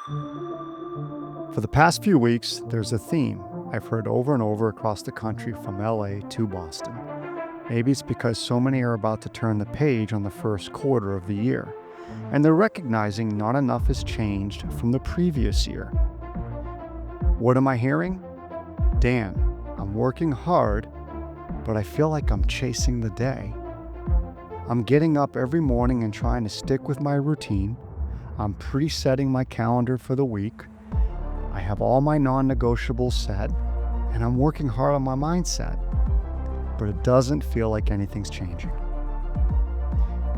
For the past few weeks, there's a theme I've heard over and over across the country from LA to Boston. Maybe it's because so many are about to turn the page on the first quarter of the year, and they're recognizing not enough has changed from the previous year. What am I hearing? Dan, I'm working hard, but I feel like I'm chasing the day. I'm getting up every morning and trying to stick with my routine. I'm presetting my calendar for the week. I have all my non-negotiables set, and I'm working hard on my mindset. But it doesn't feel like anything's changing.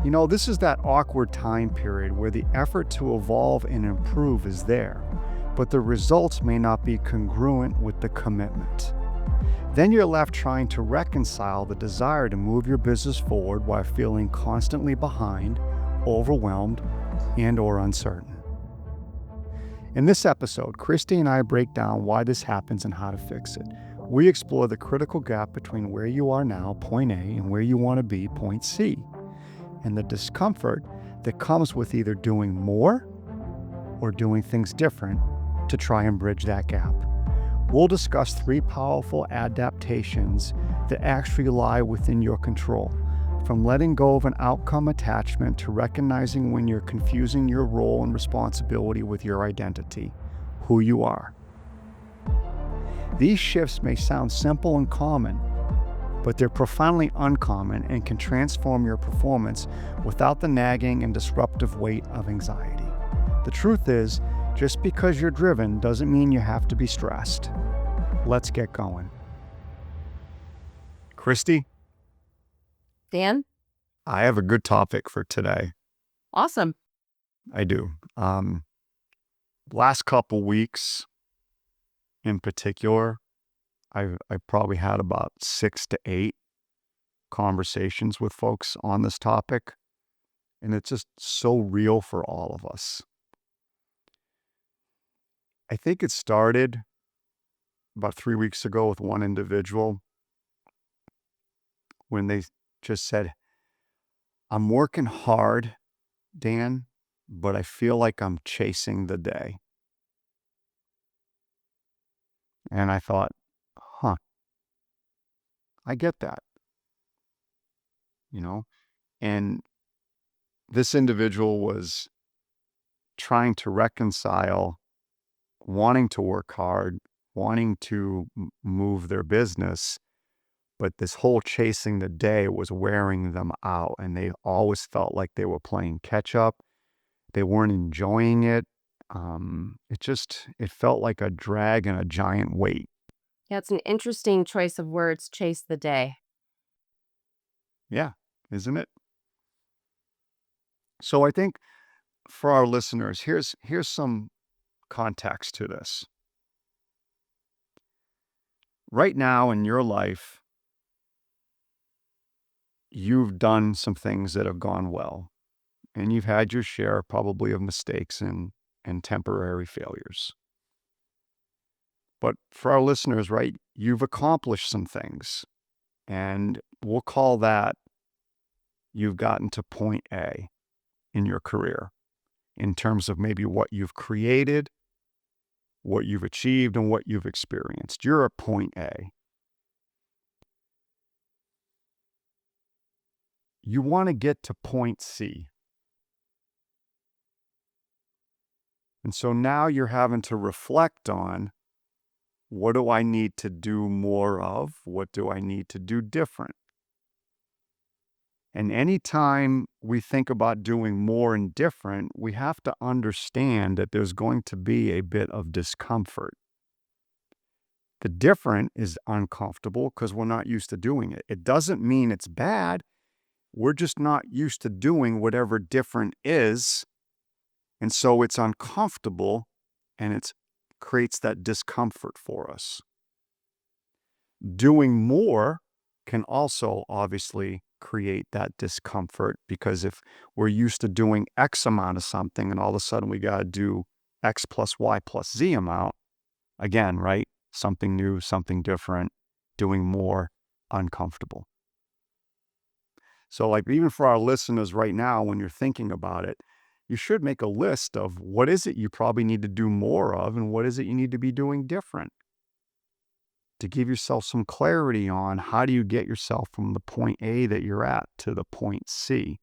You know, this is that awkward time period where the effort to evolve and improve is there, but the results may not be congruent with the commitment. Then you're left trying to reconcile the desire to move your business forward while feeling constantly behind, overwhelmed, and/or uncertain. In this episode, Kristie and I break down why this happens and how to fix it. We explore the critical gap between where you are now, point A, and where you want to be, point C, and the discomfort that comes with either doing more or doing things different to try and bridge that gap. We'll discuss 3 powerful adaptations that actually lie within your control, from letting go of an outcome attachment to recognizing when you're confusing your role and responsibility with your identity, who you are. These shifts may sound simple and common, but they're profoundly uncommon and can transform your performance without the nagging and disruptive weight of anxiety. The truth is, just because you're driven doesn't mean you have to be stressed. Let's get going. Kristie, Dan? I have a good topic for today. Awesome. I do. Last couple weeks in particular, I've probably had about 6 to 8 conversations with folks on this topic, and it's just so real for all of us. I think it started about 3 weeks ago with one individual when they just said, I'm working hard, Dan, but I feel like I'm chasing the day. And I thought, I get that, and this individual was trying to reconcile wanting to work hard, wanting to move their business, but this whole chasing the day was wearing them out, and they always felt like they were playing catch up. They weren't enjoying it. It felt like a drag and a giant weight. Yeah, it's an interesting choice of words, chase the day. Yeah, isn't it? So I think for our listeners, here's some context to this. Right now in your life, you've done some things that have gone well, and you've had your share probably of mistakes and temporary failures. But for our listeners, right, you've accomplished some things, and we'll call that you've gotten to point A in your career in terms of maybe what you've created, what you've achieved, and what you've experienced. You're at point A. You want to get to point C. And so now you're having to reflect on, what do I need to do more of? What do I need to do different? And anytime we think about doing more and different, we have to understand that there's going to be a bit of discomfort. The different is uncomfortable because we're not used to doing it. It doesn't mean it's bad. We're just not used to doing whatever different is. And so it's uncomfortable, and it creates that discomfort for us. Doing more can also obviously create that discomfort, because if we're used to doing X amount of something and all of a sudden we got to do X plus Y plus Z amount, again, right? Something new, something different, doing more, uncomfortable. So like even for our listeners right now, when you're thinking about it, you should make a list of what is it you probably need to do more of and what is it you need to be doing different to give yourself some clarity on how do you get yourself from the point A that you're at to the point C.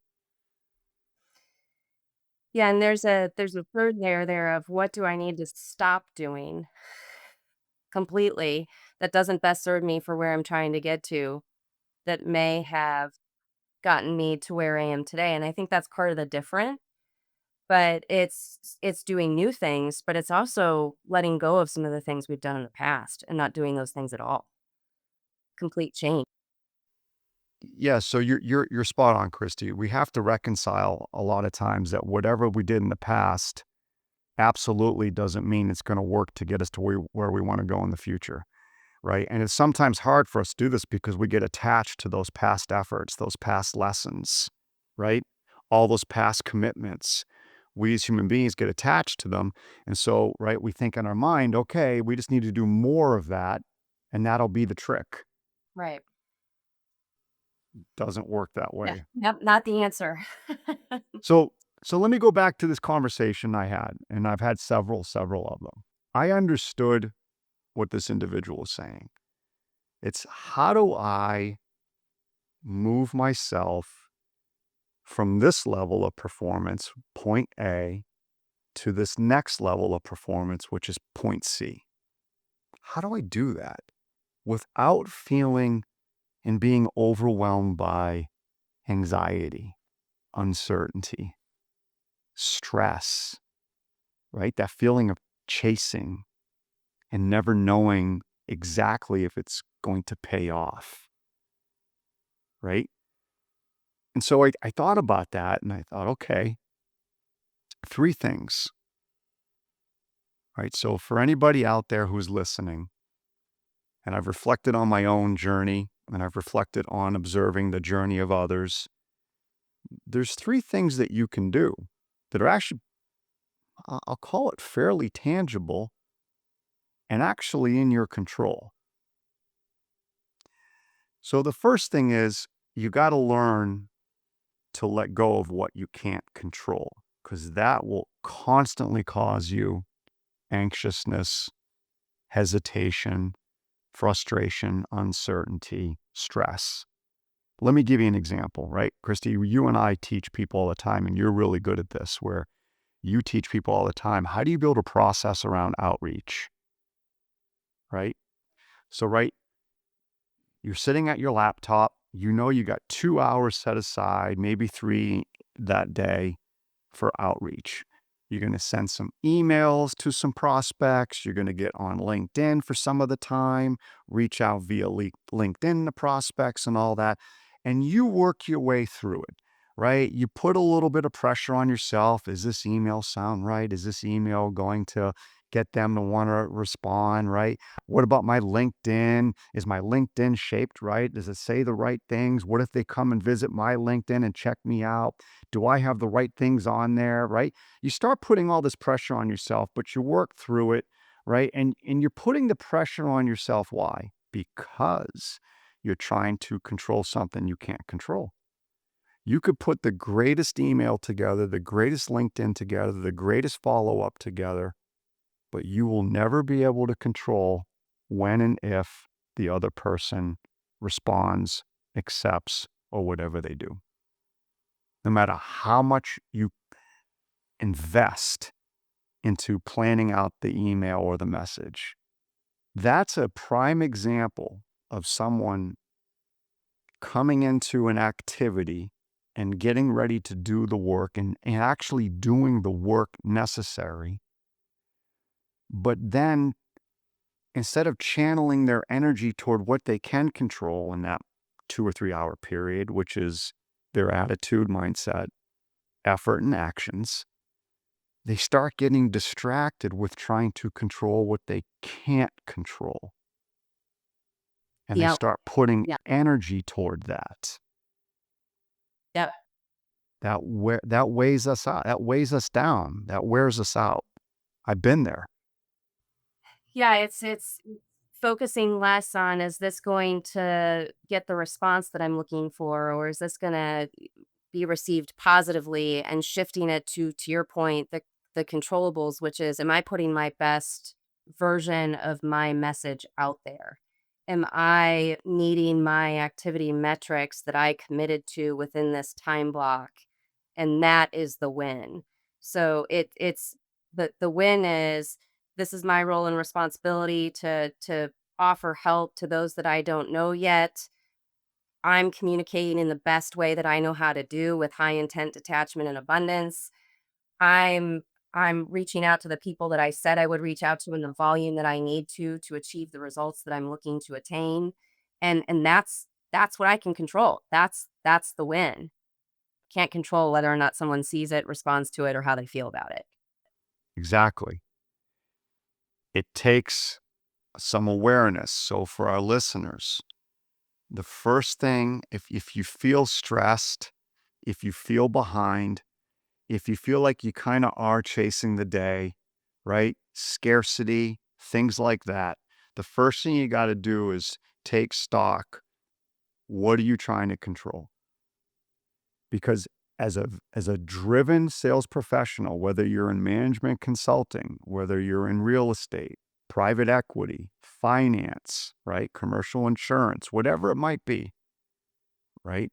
Yeah, and there's a third layer there of what do I need to stop doing completely that doesn't best serve me for where I'm trying to get to, that may have gotten me to where I am today, and I think that's part of the difference. But it's doing new things, but it's also letting go of some of the things we've done in the past and not doing those things at all. Complete change. Yeah, so you're spot on, Christy. We have to reconcile a lot of times that whatever we did in the past absolutely doesn't mean it's going to work to get us to where we want to go in the future, right? And it's sometimes hard for us to do this because we get attached to those past efforts, those past lessons, right? All those past commitments. We as human beings get attached to them. And so, right, we think in our mind, okay, we just need to do more of that and that'll be the trick. Right. Doesn't work that Yeah. way. Yep, not the answer. So so let me go back to this conversation I had, and I've had several of them. I understood what this individual was saying. It's how do I move myself from this level of performance, point A, to this next level of performance, which is point C? How do I do that without feeling and being overwhelmed by anxiety, uncertainty, stress, right? That feeling of chasing and never knowing exactly if it's going to pay off, right? And so I thought about that and I thought, okay, three things, right? So for anybody out there who's listening, and I've reflected on my own journey and I've reflected on observing the journey of others, there's three things that you can do that are actually, I'll call it fairly tangible and actually in your control. So the first thing is you got to learn to let go of what you can't control because that will constantly cause you anxiousness, hesitation, frustration, uncertainty, stress. Let me give you an example, right? Christy, you and I teach people all the time, and you're really good at this, where you teach people all the time. How do you build a process around outreach, right? So, right, you're sitting at your laptop, you know you got 2 hours set aside, maybe three that day for outreach. You're going to send some emails to some prospects. You're going to get on LinkedIn for some of the time, reach out via LinkedIn to prospects and all that. And you work your way through it, right? You put a little bit of pressure on yourself. Is this email sound right? Is this email going to get them to want to respond, right? What about my LinkedIn? Is my LinkedIn shaped right? Does it say the right things? What if they come and visit my LinkedIn and check me out? Do I have the right things on there, right? You start putting all this pressure on yourself, but you work through it, right? And you're putting the pressure on yourself. Why? Because you're trying to control something you can't control. You could put the greatest email together, the greatest LinkedIn together, the greatest follow up together, but you will never be able to control when and if the other person responds, accepts, or whatever they do. No matter how much you invest into planning out the email or the message, that's a prime example of someone coming into an activity and getting ready to do the work and actually doing the work necessary. But then instead of channeling their energy toward what they can control in that 2 or 3 hour period, which is their attitude, mindset, effort, and actions, they start getting distracted with trying to control what they can't control. And they Yep. start putting Yeah. energy toward that. Yep. That weighs us out. That weighs us down. That wears us out. I've been there. Yeah, it's focusing less on, is this going to get the response that I'm looking for, or is this gonna be received positively, and shifting it to your point, the controllables, which is, am I putting my best version of my message out there? Am I meeting my activity metrics that I committed to within this time block? And that is the win. So it's the win is, this is my role and responsibility to offer help to those that I don't know yet. I'm communicating in the best way that I know how to do, with high intent, detachment, and abundance. I'm I'm reaching out to the people that I said I would reach out to in the volume that I need to achieve the results that I'm looking to attain. And that's what I can control. That's the win. Can't control whether or not someone sees it, responds to it, or how they feel about it. Exactly. It takes some awareness. So for our listeners, the first thing, if you feel stressed, if you feel behind, if you feel like you kind of are chasing the day, right? Scarcity, things like that. The first thing you got to do is take stock. What are you trying to control? Because as a driven sales professional, whether you're in management consulting, whether you're in real estate, private equity, finance, right? Commercial insurance, whatever it might be, right?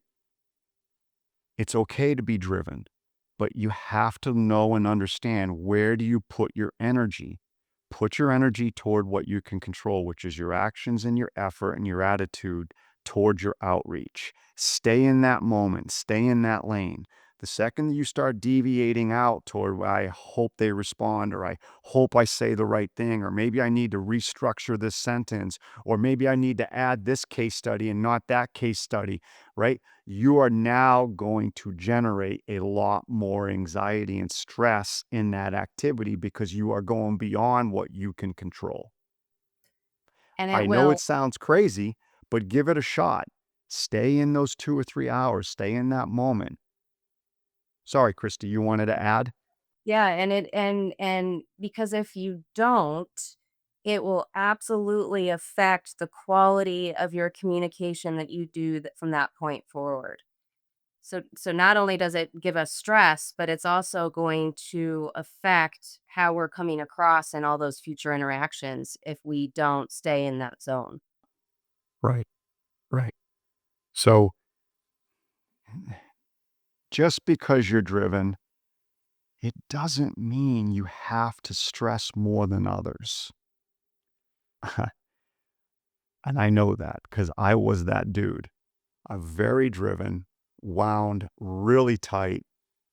It's okay to be driven, but you have to know and understand, where do you put your energy? Put your energy toward what you can control, which is your actions and your effort and your attitude towards your outreach. Stay in that moment, stay in that lane. The second that you start deviating out toward, "Well, I hope they respond," or "I hope I say the right thing," or "maybe I need to restructure this sentence," or "maybe I need to add this case study and not that case study," right? You are now going to generate a lot more anxiety and stress in that activity, because you are going beyond what you can control. And it I know it will. sounds crazy, but give it a shot. Stay in those 2 or 3 hours, stay in that moment. Sorry, Kristie, you wanted to add? Yeah, and because if you don't, it will absolutely affect the quality of your communication that you do from that point forward. So not only does it give us stress, but it's also going to affect how we're coming across in all those future interactions if we don't stay in that zone. Right, right. So just because you're driven, it doesn't mean you have to stress more than others. And I know that because I was that dude. I'm very driven, wound really tight,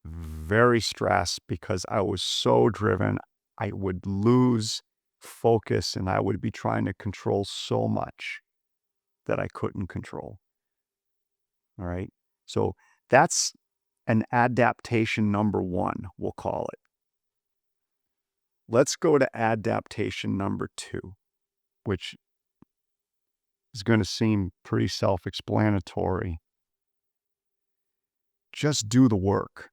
very stressed because I was so driven. I would lose focus and I would be trying to control so much that I couldn't control. All right. So that's an adaptation number one, we'll call it. Let's go to adaptation number two, which is going to seem pretty self explanatory. Just do the work.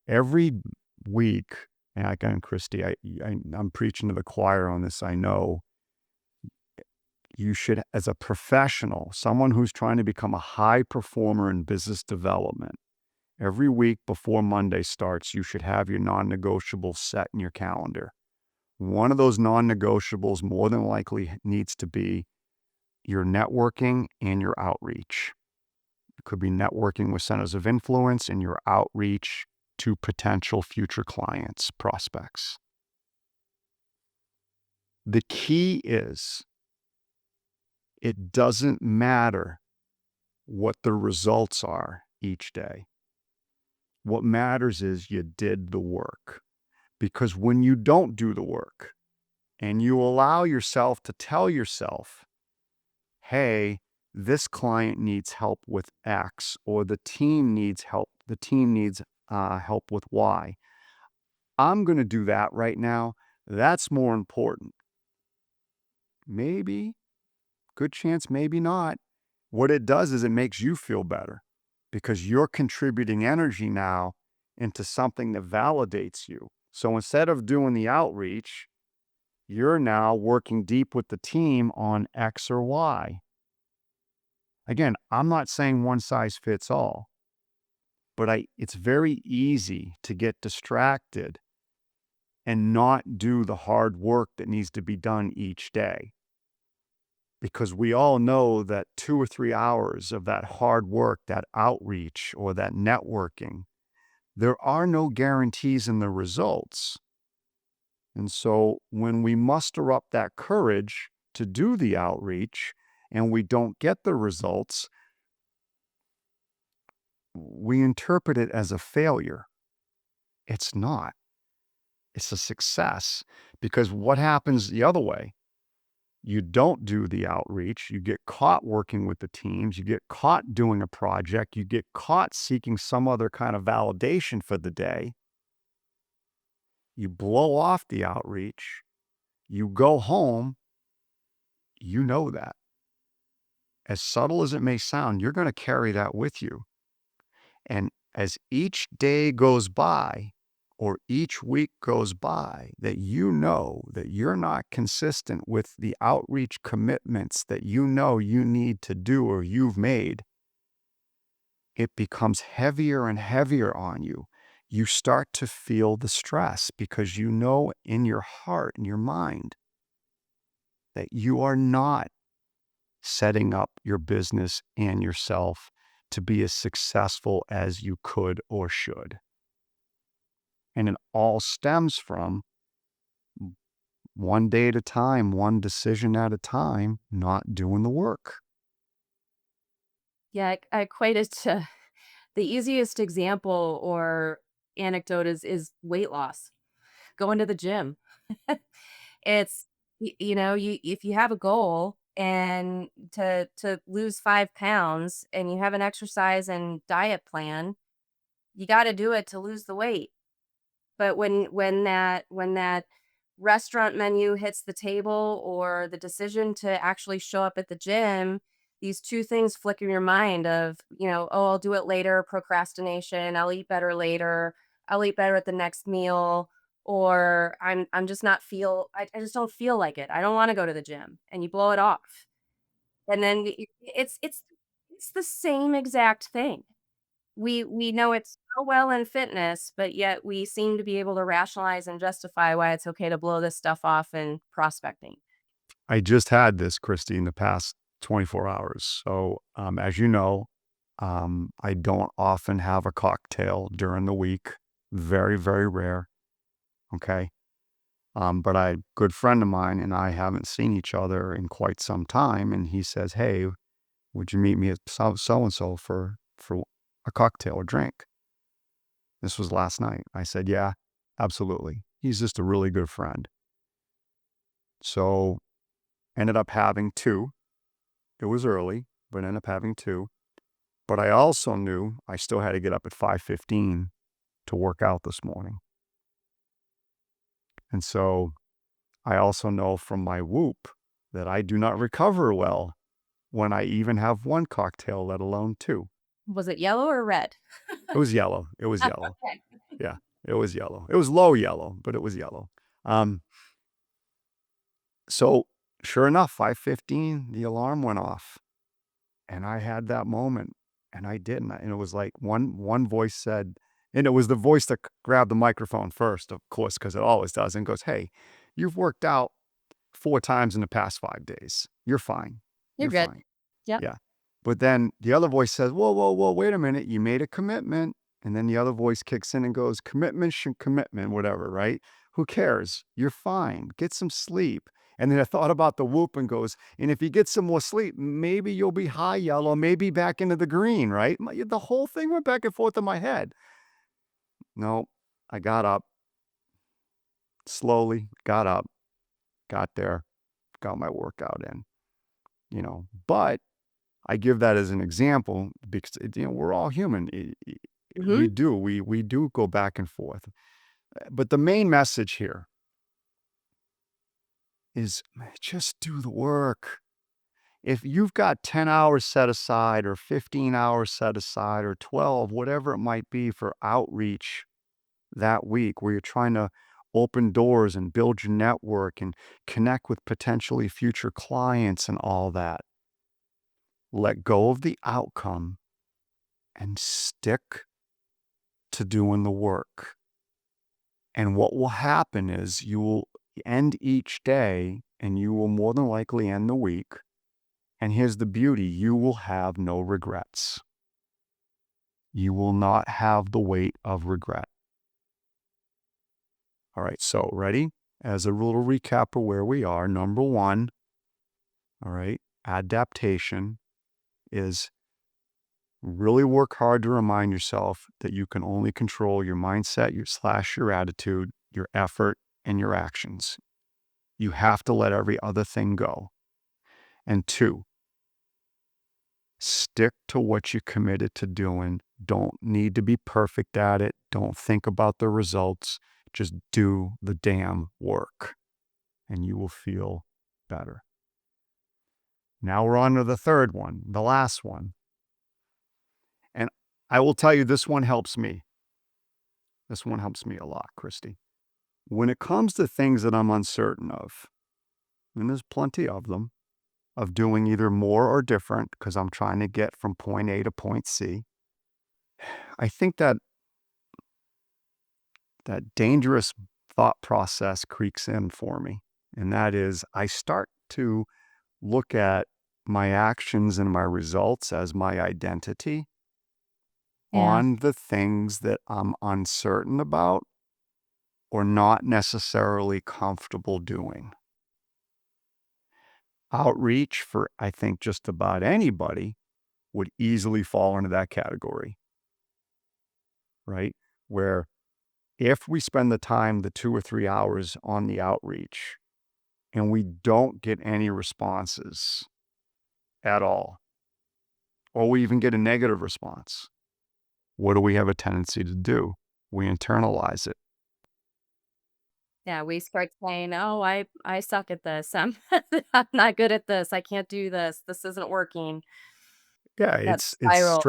Every week, and again, Kristie, I'm preaching to the choir on this. I know you should, as a professional, someone who's trying to become a high performer in business development, every week before Monday starts, you should have your non-negotiables set in your calendar. One of those non-negotiables more than likely needs to be your networking and your outreach. It could be networking with centers of influence and your outreach to potential future clients, prospects. The key is, it doesn't matter what the results are each day. What matters is you did the work. Because when you don't do the work and you allow yourself to tell yourself, "Hey, this client needs help with X," or the team needs help with Y. I'm going to do that right now. That's more important. Maybe, good chance, maybe not. What it does is it makes you feel better because you're contributing energy now into something that validates you. So instead of doing the outreach, you're now working deep with the team on X or Y. Again, I'm not saying one size fits all. but it's very easy to get distracted and not do the hard work that needs to be done each day. Because we all know that 2 or 3 hours of that hard work, that outreach or that networking, there are no guarantees in the results. And so when we muster up that courage to do the outreach and we don't get the results, we interpret it as a failure. It's not. It's a success, because what happens the other way? You don't do the outreach, you get caught working with the teams, you get caught doing a project, you get caught seeking some other kind of validation for the day. You blow off the outreach, you go home, you know that. As subtle as it may sound, you're going to carry that with you. And as each day goes by, or each week goes by, that you know that you're not consistent with the outreach commitments that you know you need to do or you've made, it becomes heavier and heavier on you. You start to feel the stress because you know in your heart, in your mind, that you are not setting up your business and yourself to be as successful as you could or should. And it all stems from one day at a time, one decision at a time, not doing the work. Yeah, I equate it to the easiest example or anecdote is weight loss, going to the gym. It's you if you have a goal and to lose 5 pounds and you have an exercise and diet plan, you gotta do it to lose the weight. But when that restaurant menu hits the table or the decision to actually show up at the gym, these 2 things flick in your mind of, "Oh, I'll do it later," procrastination, "I'll eat better later," "I'll eat better at the next meal," or I'm just not feel I just don't feel like it. I don't wanna go to the gym, and you blow it off. And then it's the same exact thing. We know it's so well in fitness, but yet we seem to be able to rationalize and justify why it's okay to blow this stuff off in prospecting. I just had this, Kristie, in the past 24 hours. So, as you know, I don't often have a cocktail during the week. Very, very rare. Okay. But a good friend of mine and I haven't seen each other in quite some time. And he says, "Hey, would you meet me at so and so for a cocktail or drink?" This was last night. I said, "Yeah, absolutely." He's just a really good friend. So ended up having two. It was early, but ended up having two. But I also knew I still had to get up at 5:15 to work out this morning. And so I also know from my Whoop that I do not recover well when I even have one cocktail, let alone two. Was it yellow or red? It was yellow. It was yellow. Okay. Yeah, it was yellow. It was low yellow, but it was yellow. Um, so sure enough, 5:15, the alarm went off, and I had that moment, and I didn't. And it was like one voice said, and it was the voice that grabbed the microphone first, of course, because it always does, and goes, "Hey, you've worked out 4 times in the past 5 days. You're fine. You're You're good. fine." Yep. Yeah. But then the other voice says, "Whoa, whoa, whoa, wait a minute. You made a commitment." And then the other voice kicks in and goes, "Commitment, commitment, whatever, right? Who cares? You're fine. Get some sleep." And then I thought about the Whoop and goes, "And if you get some more sleep, maybe you'll be high yellow, maybe back into the green," right? The whole thing went back and forth in my head. No, I got up slowly, got there, got my workout in. But I give that as an example because we're all human. We Mhm. do we do go back and forth. But the main message here is just do the work. If you've got 10 hours set aside or 15 hours set aside or 12, whatever it might be for outreach that week where you're trying to open doors and build your network and connect with potentially future clients and all that, let go of the outcome and stick to doing the work. And what will happen is you will end each day, and you will more than likely end the week. And here's the beauty: you will have no regrets. You will not have the weight of regret. All right, so ready? As a little recap of where we are, number one, all right, adaptation is really work hard to remind yourself that you can only control your mindset, your attitude, your effort, and your actions. You have to let every other thing go. And two, stick to what you committed to doing. Don't need to be perfect at it. Don't think about the results. Just do the damn work, and you will feel better. Now we're on to the third one, the last one. And I will tell you, this one helps me. This one helps me a lot, Kristie. When it comes to things that I'm uncertain of, and there's plenty of them, of doing either more or different because I'm trying to get from point A to point C, I think that dangerous thought process creaks in for me. And that is, I start to look at my actions and my results as my identity Yeah. on the things that I'm uncertain about or not necessarily comfortable doing. Outreach, for I think just about anybody, would easily fall into that category, right? Where if we spend the time, the 2 or 3 hours on the outreach, and we don't get any responses at all, or we even get a negative response, what do we have a tendency to do? We internalize it. Yeah, we start saying, "Oh, I suck at this. I'm not good at this. I can't do this. This isn't working." Yeah, That it's spiral.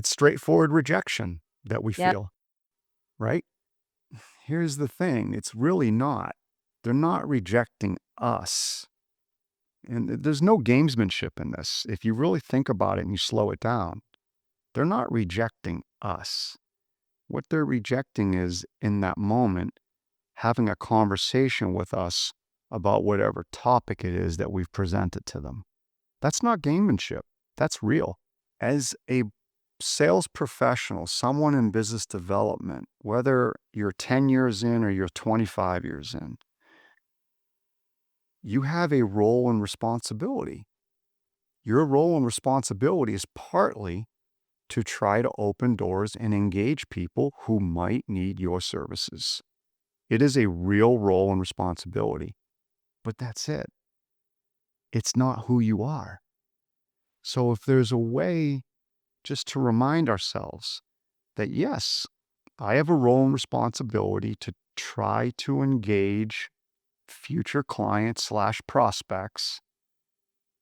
straightforward rejection that we Yep. feel, right? Here's the thing, it's really not. They're not rejecting us. And there's no gamesmanship in this. If you really think about it and you slow it down, they're not rejecting us. What they're rejecting is, in that moment, having a conversation with us about whatever topic it is that we've presented to them. That's not gamemanship. That's real. As a sales professional, someone in business development, whether you're 10 years in or you're 25 years in, you have a role and responsibility. Your role and responsibility is partly to try to open doors and engage people who might need your services. It is a real role and responsibility, but that's it. It's not who you are. So if there's a way just to remind ourselves that, yes, I have a role and responsibility to try to engage future clients slash prospects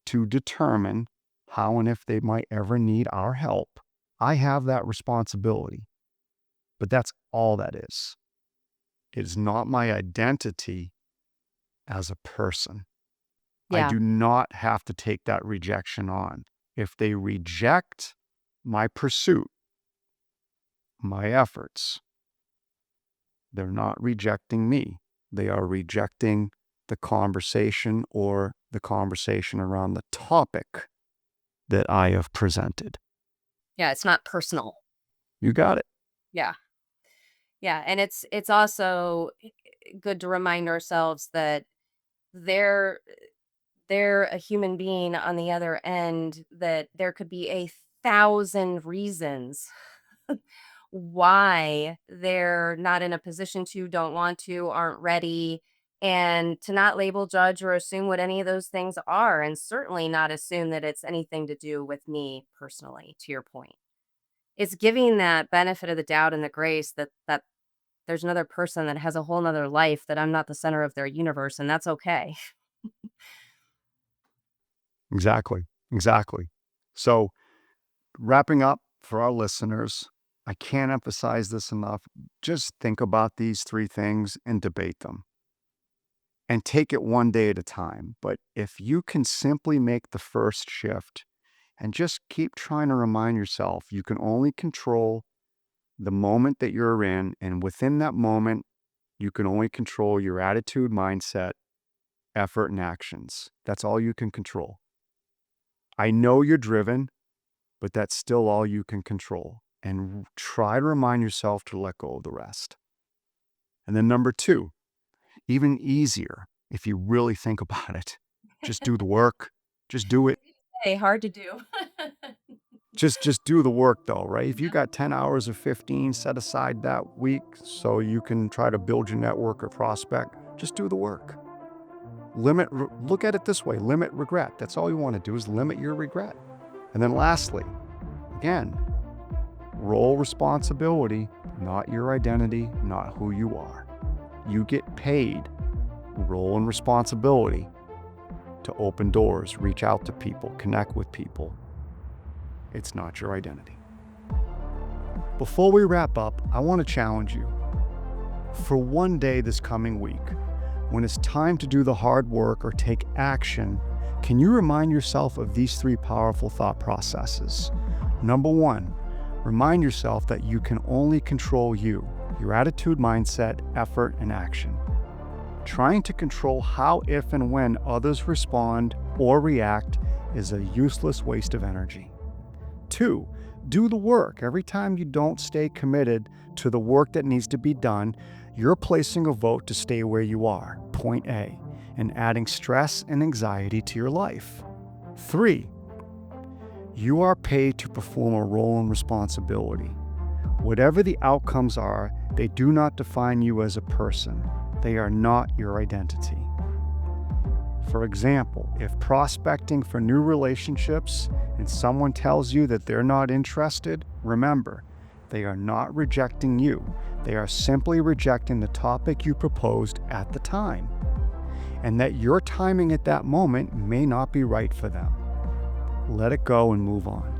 to determine how and if they might ever need our help. I have that responsibility, but that's all that is. It is not my identity as a person. I Yeah. do not have to take that rejection on. If they reject my pursuit, my efforts, they're not rejecting me. They are rejecting the conversation, or the conversation around the topic that I have presented. Yeah, it's not personal. You got it. Yeah. Yeah, and it's also good to remind ourselves that they're they're a human being on the other end, that there could be a thousand reasons why they're not in a position to, don't want to, aren't ready, and to not label, judge, or assume what any of those things are, and certainly not assume that it's anything to do with me personally, to your point. It's giving that benefit of the doubt and the grace that there's another person that has a whole nother life, that I'm not the center of their universe, and that's okay. Exactly. Exactly. So, wrapping up for our listeners, I can't emphasize this enough. Just think about these three things and debate them, and take it one day at a time. But if you can simply make the first shift and just keep trying to remind yourself you can only control the moment that you're in, and within that moment, you can only control your attitude, mindset, effort, and actions. That's all you can control. I know you're driven, but that's still all you can control. And try to remind yourself to let go of the rest. And then number 2, even easier if you really think about it. Just do the work. Just do it. Hey, hard to do. Just do the work though, right? If you got 10 hours or 15 set aside that week so you can try to build your network or prospect, just do the work. Look at it this way, limit regret. That's all you want to do is limit your regret. And then lastly, again, role responsibility, not your identity, not who you are. You get paid role and responsibility to open doors, reach out to people, connect with people. It's not your identity. Before we wrap up, I want to challenge you. For one day this coming week, when it's time to do the hard work or take action, can you remind yourself of these 3 powerful thought processes? Number 1, remind yourself that you can only control you, your attitude, mindset, effort, and action. Trying to control how, if, and when others respond or react is a useless waste of energy. 2, do the work. Every time you don't stay committed to the work that needs to be done, you're placing a vote to stay where you are, point A, and adding stress and anxiety to your life. 3, you are paid to perform a role and responsibility. Whatever the outcomes are, they do not define you as a person. They are not your identity. For example, if prospecting for new relationships and someone tells you that they're not interested, remember, they are not rejecting you. They are simply rejecting the topic you proposed at the time, and that your timing at that moment may not be right for them. Let it go and move on.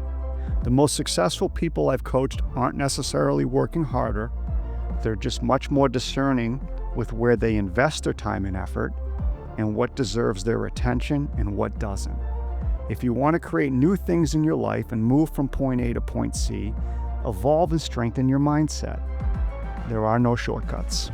The most successful people I've coached aren't necessarily working harder. They're just much more discerning with where they invest their time and effort and what deserves their attention and what doesn't. If you want to create new things in your life and move from point A to point C, evolve and strengthen your mindset. There are no shortcuts.